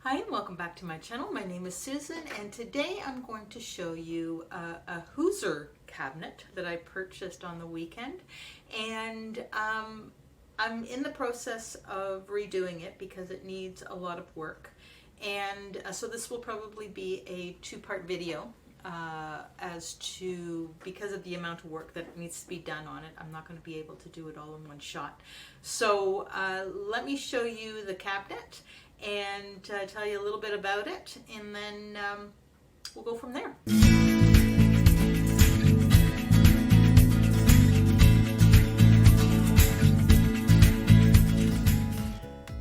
Hi and welcome back to my channel. My name is Susan and today I'm going to show you a Hoosier cabinet that I purchased on the weekend, and I'm in the process of redoing it because it needs a lot of work, and so this will probably be a two-part video because of the amount of work that needs to be done on it. I'm not going to be able to do it all in one shot. So let me show you the cabinet and tell you a little bit about it, and then we'll go from there.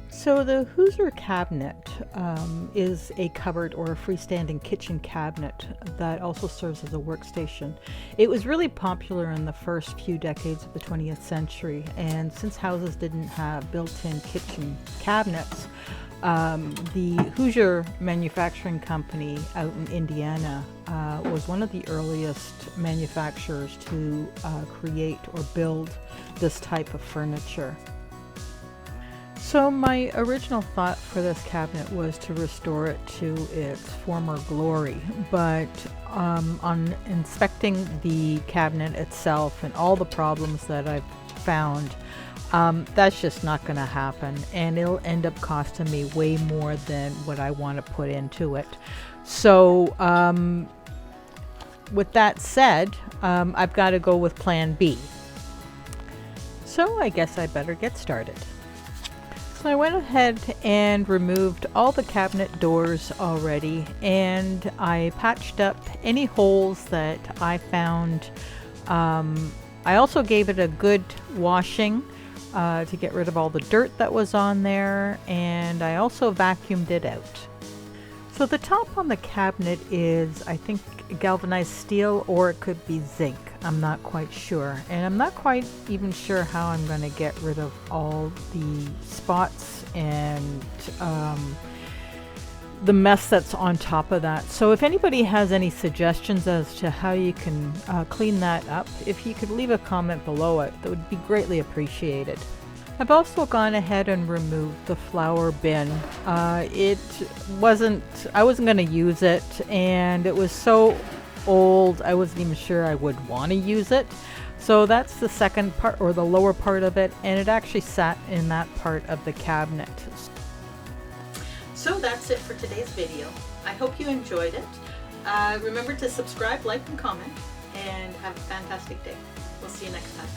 So the Hoosier cabinet is a cupboard or a freestanding kitchen cabinet that also serves as a workstation. It was really popular in the first few decades of the 20th century, and since houses didn't have built-in kitchen cabinets, the Hoosier Manufacturing Company out in Indiana was one of the earliest manufacturers to create or build this type of furniture. So my original thought for this cabinet was to restore it to its former glory, but on inspecting the cabinet itself and all the problems that I've found, that's just not going to happen, and it'll end up costing me way more than what I want to put into it. So with that said, I've got to go with plan B. So I guess I better get started. So I went ahead and removed all the cabinet doors already, and I patched up any holes that I found. I also gave it a good washing to get rid of all the dirt that was on there, and I also vacuumed it out. So the top on the cabinet is, I think, galvanized steel, or it could be zinc. I'm not quite sure, and I'm not quite even sure how I'm going to get rid of all the spots and the mess that's on top of that. So if anybody has any suggestions as to how you can clean that up, if you could leave a comment below it, that would be greatly appreciated. I've also gone ahead and removed the flour bin. I wasn't going to use it, and it was so old I wasn't even sure I would want to use it. So that's the second part, or the lower part of it, and it actually sat in that part of the cabinet. So that's it for today's video. I hope you enjoyed it. Remember to subscribe, like, and comment, and have a fantastic day. We'll see you next time.